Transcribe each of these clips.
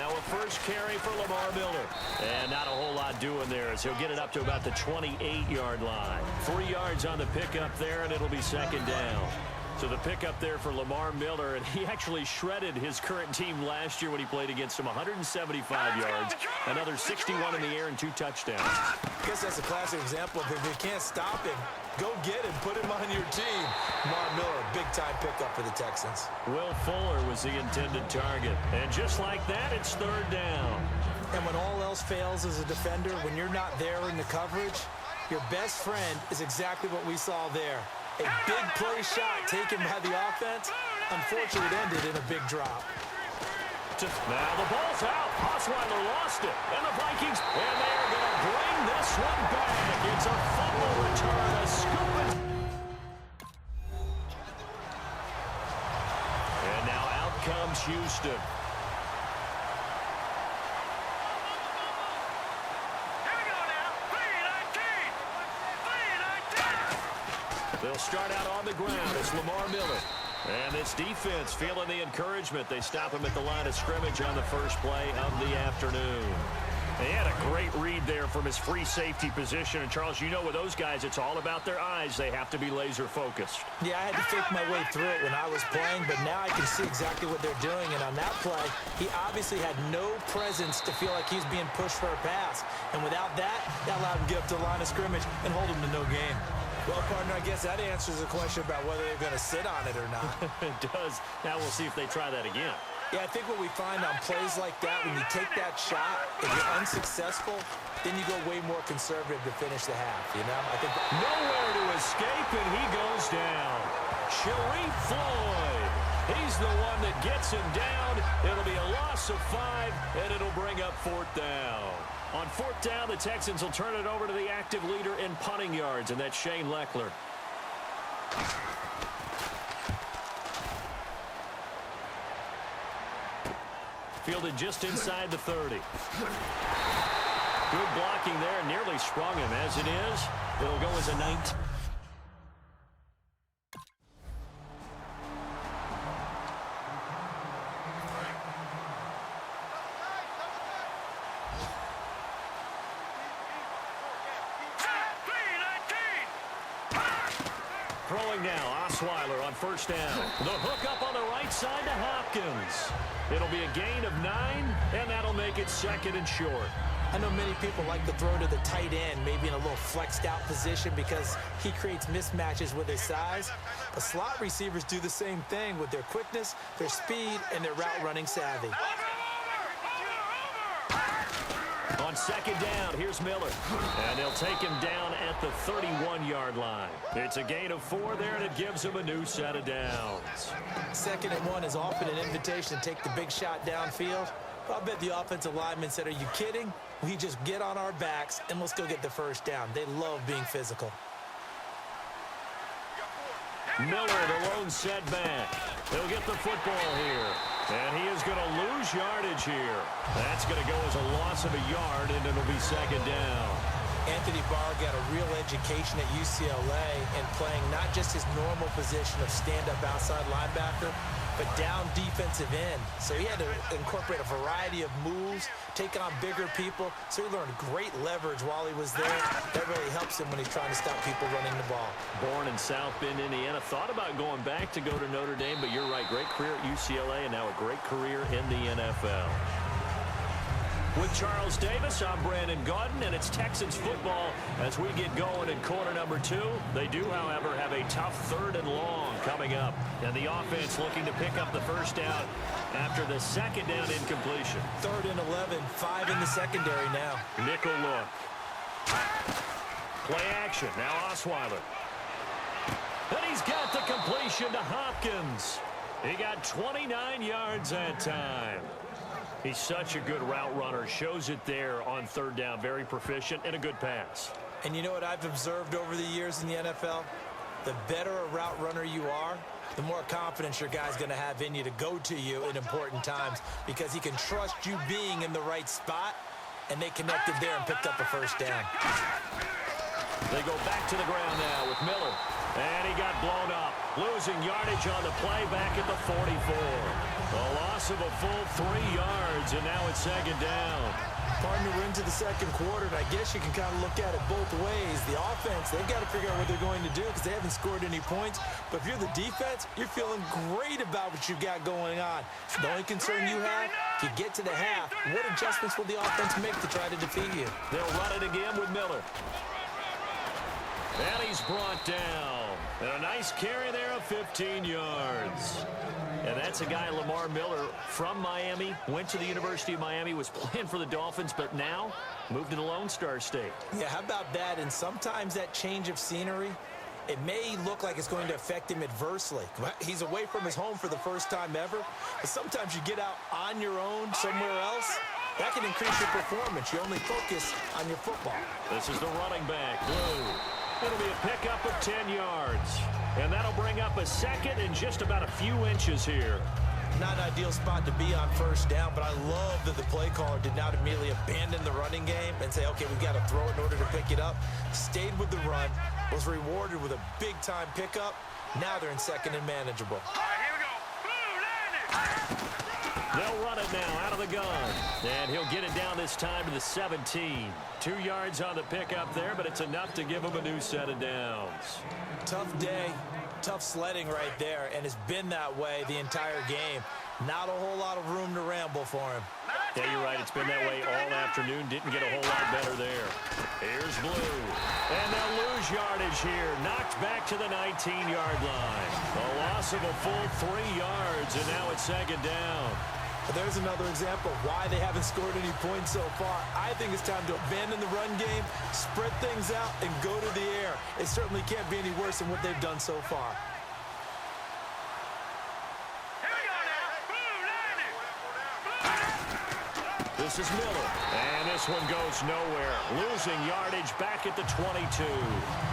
Now a first carry for Lamar Miller. And not a whole lot doing there as he'll get it up to about the 28-yard line. 3 yards on the pickup there, and it'll be second down. So the pickup there for Lamar Miller, and he actually shredded his current team last year when he played against them. 175 yards, another 61 in the air, and 2 touchdowns. I guess that's a classic example of if you can't stop him, go get him, put him on your team. Lamar Miller, big-time pickup for the Texans. Will Fuller was the intended target. And just like that, it's third down. And when all else fails as a defender, when you're not there in the coverage, your best friend is exactly what we saw there. A big play shot taken by the offense. Unfortunately, it ended in a big drop. Now the ball's out. Osweiler lost it. And the Vikings, and they're going to bring this one back. It's a fumble return, a scoop. And now out comes Houston. They'll start out on the ground. It's Lamar Miller. And this defense feeling the encouragement. They stop him at the line of scrimmage on the first play of the afternoon. They had a great read there from his free safety position. And, Charles, you know with those guys, it's all about their eyes. They have to be laser focused. Yeah, I had to fake my way through it when I was playing, but now I can see exactly what they're doing. And on that play, he obviously had no presence to feel like he's being pushed for a pass. And without that, that allowed him to get up to the line of scrimmage and hold him to no gain. Well, partner, I guess that answers the question about whether they're going to sit on it or not. It does. Now we'll see if they try that again. Yeah, I think what we find on plays like that, when you take that shot, if you're unsuccessful, then you go way more conservative to finish the half, you know? I think nowhere to escape, and he goes down. Sharif Floyd. He's the one that gets him down. It'll be a loss of 5, and it'll bring up 4th down. On 4th down, the Texans will turn it over to the active leader in punting yards, and that's Shane Leckler. Fielded just inside the 30. Good blocking there, nearly sprung him. As it is, it'll go as a 19. Throwing now, Osweiler on first down. The hook up on the right side to Hopkins. It'll be a gain of 9, and that'll make it 2nd and short. I know many people like to throw to the tight end, maybe in a little flexed out position because he creates mismatches with his size. But slot receivers do the same thing with their quickness, their speed, and their route running savvy. On 2nd down, here's Miller. And they'll take him down at the 31-yard line. It's a gain of 4 there, and it gives him a new set of downs. 2nd and 1 is often an invitation to take the big shot downfield. I bet the offensive lineman said, are you kidding? We just get on our backs, and let's go get the first down. They love being physical. Miller, the lone setback. He'll get the football here. And he is going to lose yardage here. That's going to go as a loss of a yard, and it'll be 2nd down. Anthony Barr got a real education at UCLA in playing not just his normal position of stand-up outside linebacker, but down defensive end. So he had to incorporate a variety of moves, take on bigger people. So he learned great leverage while he was there. That really helps him when he's trying to stop people running the ball. Born in South Bend, Indiana. Thought about going back to go to Notre Dame, but you're right. Great career at UCLA and now a great career in the NFL. With Charles Davis, I'm Brandon Gaudin, and it's Texans football as we get going in quarter number 2. They do, however, have a tough 3rd and long coming up. And the offense looking to pick up the first down after the 2nd down incompletion. 3rd and 11, 5 in the secondary now. Nickel look. Play action. Now Osweiler. And he's got the completion to Hopkins. He got 29 yards that time. He's such a good route runner. Shows it there on 3rd down. Very proficient and a good pass. And you know what I've observed over the years in the NFL? The better a route runner you are, the more confidence your guy's going to have in you to go to you in important times because he can trust you being in the right spot, and they connected there and picked up a first down. They go back to the ground now with Miller, and he got blown up. Losing yardage on the play back at the 44. A loss of a full 3 yards, and now it's second down. Partner, we're into the second quarter, and I guess you can kind of look at it both ways. The offense, they've got to figure out what they're going to do because they haven't scored any points. But if you're the defense, you're feeling great about what you've got going on. The only concern you have, if you get to the half, what adjustments will the offense make to try to defeat you? They'll run it again with Miller. And he's brought down. And a nice carry there of 15 yards. And that's a guy, Lamar Miller, from Miami, went to the University of Miami, was playing for the Dolphins, but now moved to the Lone Star State. Yeah, how about that? And sometimes that change of scenery, it may look like it's going to affect him adversely. He's away from his home for the first time ever. But sometimes you get out on your own somewhere else, that can increase your performance. You only focus on your football. This is the running back, Blue. It'll be a pickup of 10 yards. And that'll bring up a second and just about a few inches here. Not an ideal spot to be on first down, but I love that the play caller did not immediately abandon the running game and say, okay, we've got to throw it in order to pick it up. Stayed with the run, was rewarded with a big-time pickup. Now they're in second and manageable. All right, here we go. Blue, They'll run it now out of the gun. And he'll get it down this time to the 17. 2 yards on the pickup there, but it's enough to give him a new set of downs. Tough day, tough sledding right there, and it's been that way the entire game. Not a whole lot of room to ramble for him. Yeah, you're right. It's been that way all afternoon. Didn't get a whole lot better there. Here's Blue. And they'll lose yardage here. Knocked back to the 19-yard line. A loss of a full 3 yards, and now it's second down. There's another example of why they haven't scored any points so far. I think it's time to abandon the run game, spread things out, and go to the air. It certainly can't be any worse than what they've done so far. This is Miller, and this one goes nowhere. Losing yardage back at the 22.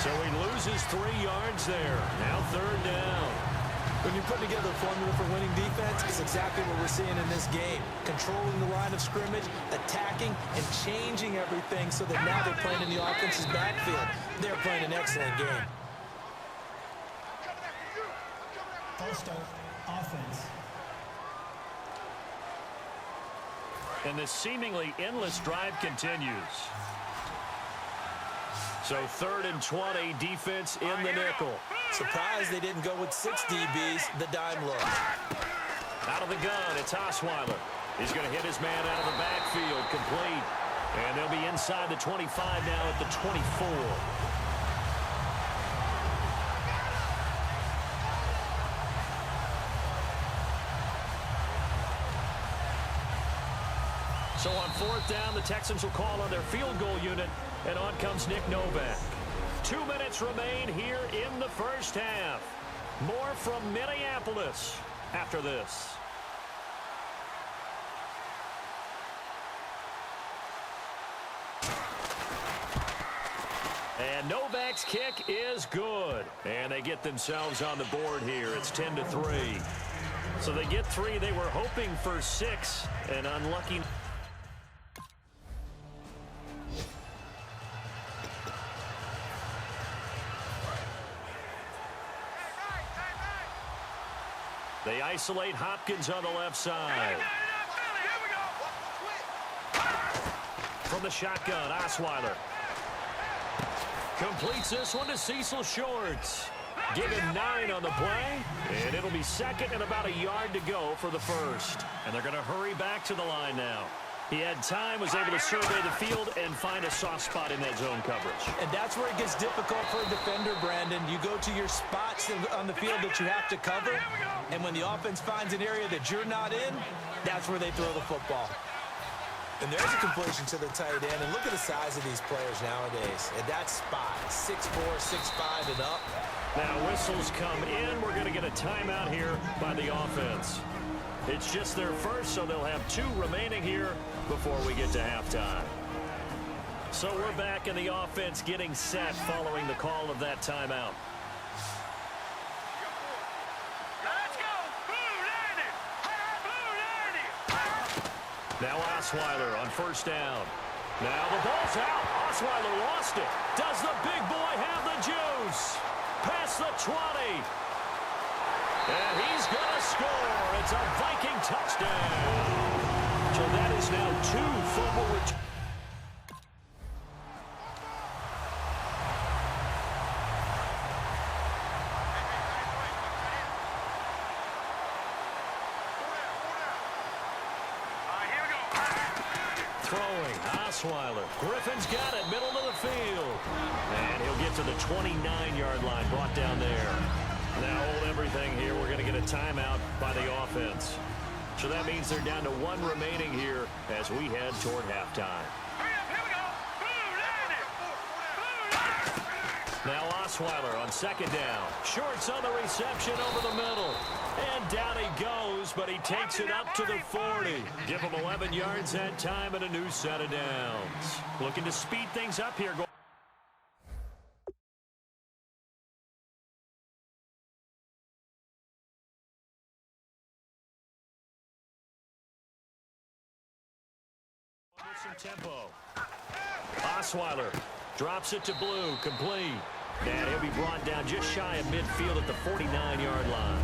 So he loses 3 yards there. Now third down. When you're putting together a formula for winning defense, it's exactly what we're seeing in this game. Controlling the line of scrimmage, attacking, and changing everything so that now they're playing in the offense's backfield. They're playing an excellent game. False start, offense. And this seemingly endless drive continues. So 3rd and 20, defense in the nickel. Surprised they didn't go with 6 DBs, the dime look. Out of the gun, it's Osweiler. He's going to hit his man out of the backfield, complete. And they'll be inside the 25 now at the 24. So on 4th down, the Texans will call on their field goal unit, and on comes Nick Novak. 2 minutes remain here in the first half. More from Minneapolis after this. And Novak's kick is good. And they get themselves on the board here. It's 10-3. So they get 3. They were hoping for 6, and unlucky. They isolate Hopkins on the left side. From the shotgun, Osweiler completes this one to Cecil Shorts. Give him 9 on the play, and it'll be second and about a yard to go for the first. And they're going to hurry back to the line now. He had time, was able to survey the field and find a soft spot in that zone coverage. And that's where it gets difficult for a defender, Brandon. You go to your spots on the field that you have to cover, and when the offense finds an area that you're not in, that's where they throw the football. And there's a completion to the tight end, and look at the size of these players nowadays. At that spot, 6'4", 6'5", and up. Now whistles come in. We're going to get a timeout here by the offense. It's just their first, so they'll have 2 remaining here before we get to halftime. So we're back in the offense getting set following the call of that timeout. Let's go. Now Osweiler on first down. Now the ball's out. Osweiler lost it. Does the big boy have the juice? Past the 20. And he's going to score. It's a Viking touchdown. So that is now 2 fumble returns. Throwing, Osweiler. Griffin's got it, middle of the field. And he'll get to the 29-yard line, brought down there. Now hold everything here. We're going to get a timeout by the offense. So that means they're down to 1 remaining here as we head toward halftime. Now Osweiler on second down. Shorts on the reception over the middle. And down he goes, but he takes it up to the 40. Give him 11 yards that time and a new set of downs. Looking to speed things up here. Some tempo. Osweiler drops it to Blue, complete. And he'll be brought down just shy of midfield at the 49-yard line.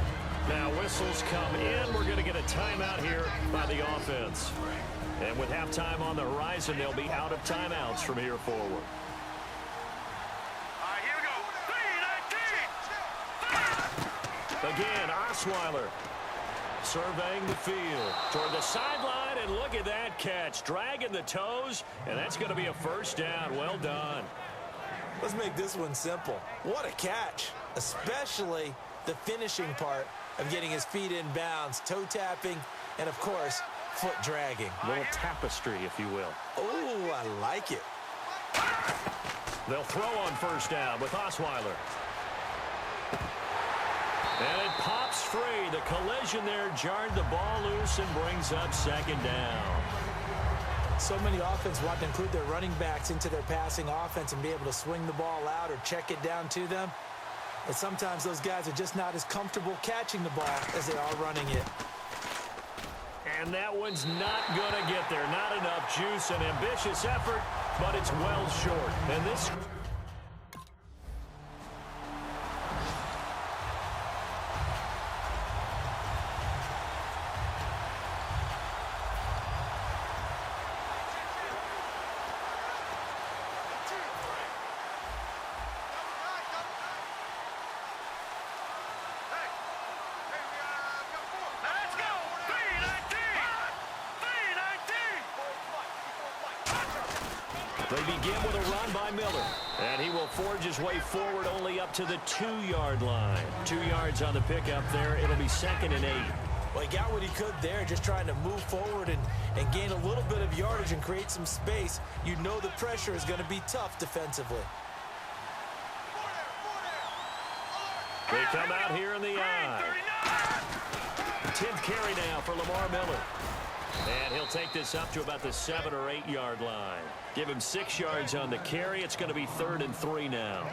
Now whistles come in. We're going to get a timeout here by the offense. And with halftime on the horizon, they'll be out of timeouts from here forward. All right, here we go. 3, 19. Again, Osweiler surveying the field toward the sideline, and look at that catch, dragging the toes, and that's going to be a first down. Well done. Let's make this one simple. What a catch, especially the finishing part of getting his feet in bounds, toe tapping, and of course, foot dragging. A little tapestry, if you will. Oh, I like it. They'll throw on first down with Osweiler. And it pops free. The collision there jarred the ball loose and brings up second down. So many offenses want to include their running backs into their passing offense and be able to swing the ball out or check it down to them. But sometimes those guys are just not as comfortable catching the ball as they are running it. And that one's not going to get there. Not enough juice. An ambitious effort, but it's well short. And this... Let's go. 3, 19. 3, 19. They begin with a run by Miller. And he will forge his way forward only up to the 2-yard line. 2 yards on the pickup there. It'll be 2nd and 8. Well, he got what he could there, just trying to move forward and gain a little bit of yardage and create some space. You know the pressure is going to be tough defensively. They come out here in the eye. 10th carry now for Lamar Miller. And he'll take this up to about the 7 or 8 yard line. Give him 6 yards on the carry. It's going to be 3rd and 3 now.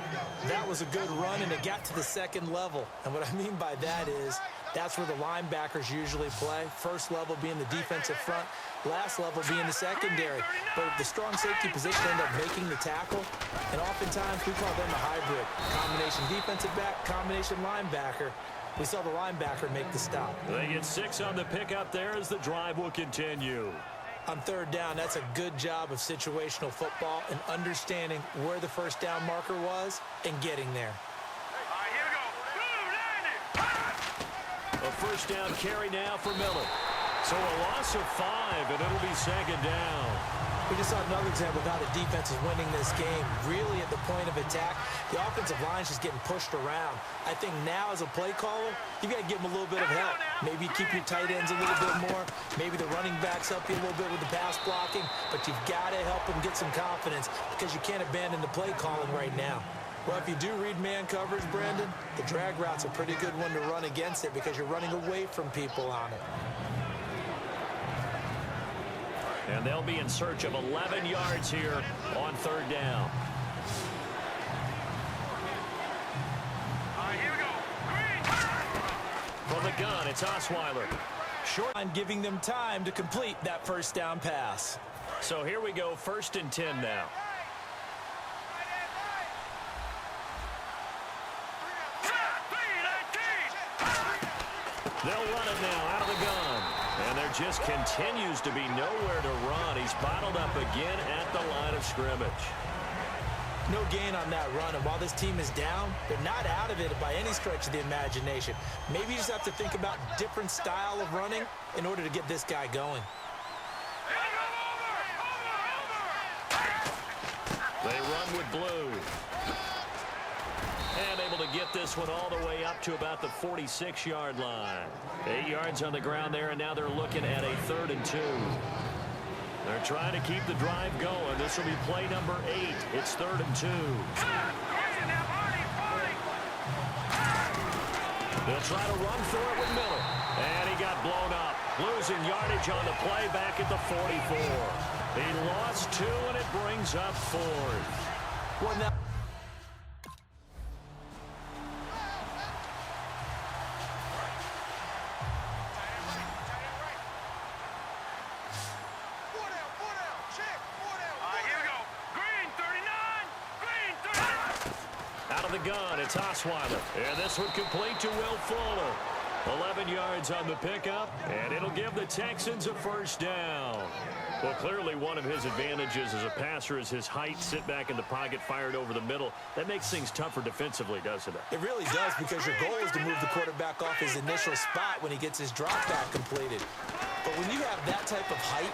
That was a good run, and it got to the second level. And what I mean by that is that's where the linebackers usually play. First level being the defensive front, last level being the secondary. But the strong safety position end up making the tackle, and oftentimes we call them a hybrid. Combination defensive back, combination linebacker. We saw the linebacker make the stop. They get 6 on the pickup there as the drive will continue. On 3rd down, that's a good job of situational football and understanding where the first down marker was and getting there. All right, here we go. 2, 90. A first down carry now for Miller. So a loss of 5, and it'll be 2nd down. We just saw another example of how the defense is winning this game. Really at the point of attack, the offensive line is just getting pushed around. I think now as a play caller, you got to give them a little bit of help. Maybe keep your tight ends a little bit more. Maybe the running backs help you a little bit with the pass blocking. But you've got to help them get some confidence because you can't abandon the play calling right now. Well, if you do read man coverage, Brandon, the drag route's a pretty good one to run against it because you're running away from people on it. And they'll be in search of 11 yards here on 3rd down. All right, here we go. 3. From the gun, it's Osweiler. Short line giving them time to complete that first down pass. So here we go, 1st and 10 now. 3, 19. run now out of the gun. And there just continues to be nowhere to run. He's bottled up again at the line of scrimmage. No gain on that run, and while this team is down, they're not out of it by any stretch of the imagination. Maybe you just have to think about different style of running in order to get this guy going. They run with blue. And able to get this one all the way up to about the 46-yard line. 8 yards on the ground there, and now they're looking at a 3rd and 2. They're trying to keep the drive going. This will be play number 8. It's 3rd and 2. They'll try to run for it with Miller. And he got blown up. Losing yardage on the play back at the 44. He lost 2, and it brings up 4th. Well, now gun, it's Osweiler. And this one complete to Will Fuller. 11 yards on the pickup, and it'll give the Texans a 1st down. Well, clearly one of his advantages as a passer is his height. Sit back in the pocket, fired over the middle. That makes things tougher defensively, doesn't it? It really does, because your goal is to move the quarterback off his initial spot when he gets his drop back completed. But when you have that type of height,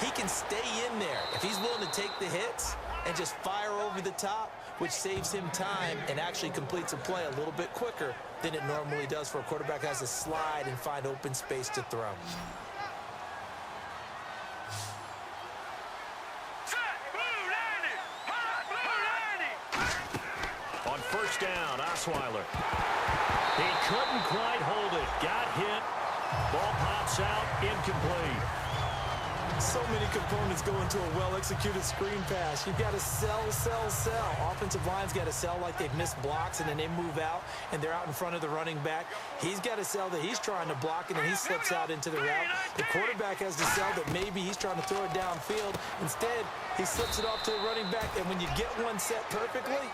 he can stay in there. If he's willing to take the hits and just fire over the top, which saves him time and actually completes a play a little bit quicker than it normally does for a quarterback who has to slide and find open space to throw. On 1st down, Osweiler. He couldn't quite hold it. Got hit. Ball pops out, incomplete. So many components go into a well-executed screen pass. You've got to sell, sell, sell. Offensive line's got to sell like they've missed blocks, and then they move out, and they're out in front of the running back. He's got to sell that he's trying to block, and then he slips out into the route. The quarterback has to sell that maybe he's trying to throw it downfield. Instead, he slips it off to the running back, and when you get one set perfectly,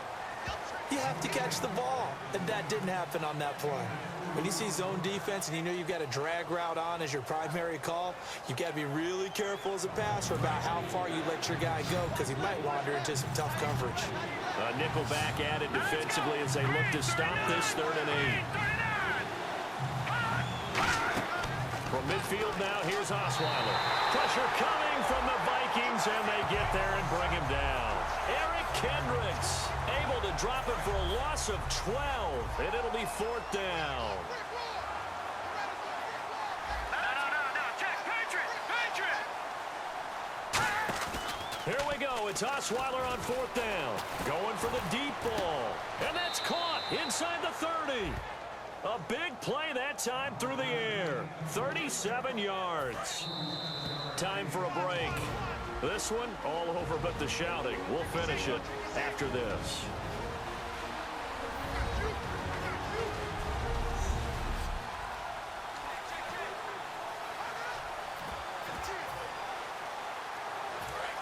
you have to catch the ball. And that didn't happen on that play. When you see zone defense and you know you've got a drag route on as your primary call, you've got to be really careful as a passer about how far you let your guy go, because he might wander into some tough coverage. A nickel back added defensively as they look to stop this 3rd and 8. From midfield now, here's Osweiler. Pressure coming from the Vikings, and they get there and bring him down. Eric Kendricks able to drop it for a loss of 12, and it'll be 4th down. Here we go. It's Osweiler on 4th down. Going for the deep ball. And that's caught inside the 30. A big play that time through the air. 37 yards. Time for a break. This one all over but the shouting. We'll finish it after this.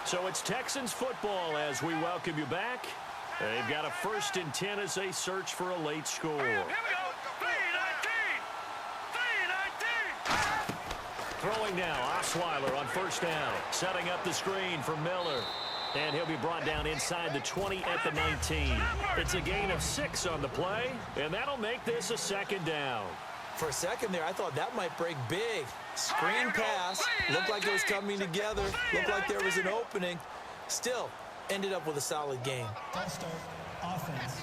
So it's Texans football as we welcome you back. They've got a 1st and 10 as they search for a late score. Here we go. 3-19. Throwing now, Osweiler on 1st down. Setting up the screen for Miller. And he'll be brought down inside the 20 at the 19. It's a gain of 6 on the play, and that'll make this a 2nd down. For a second there, I thought that might break big. Screen pass, looked like it was coming together, looked like there was an opening. Still, ended up with a solid game. False start, offense.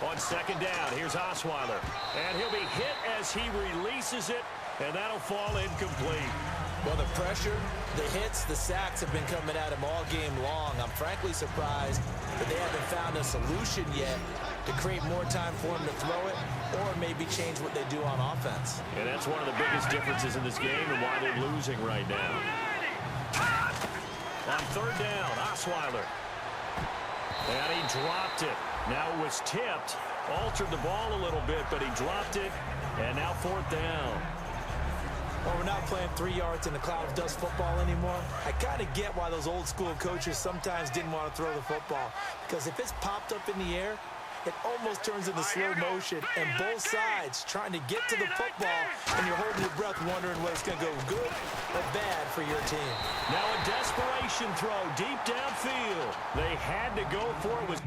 On 2nd down, here's Osweiler. And he'll be hit as he releases it, and that'll fall incomplete. Well, the pressure, the hits, the sacks have been coming at him all game long. I'm frankly surprised that they haven't found a solution yet to create more time for him to throw it, or maybe change what they do on offense. And that's one of the biggest differences in this game and why they're losing right now. On 3rd down, Osweiler. And he dropped it. Now it was tipped, altered the ball a little bit, but he dropped it, and now 4th down. Well, we're not playing 3 yards in the cloud of dust football anymore. I kind of get why those old school coaches sometimes didn't want to throw the football. Because if it's popped up in the air, it almost turns into slow motion, and both sides trying to get to the football, and you're holding your breath wondering whether it's going to go good or bad for your team. Now a desperation throw deep downfield. They had to go for it.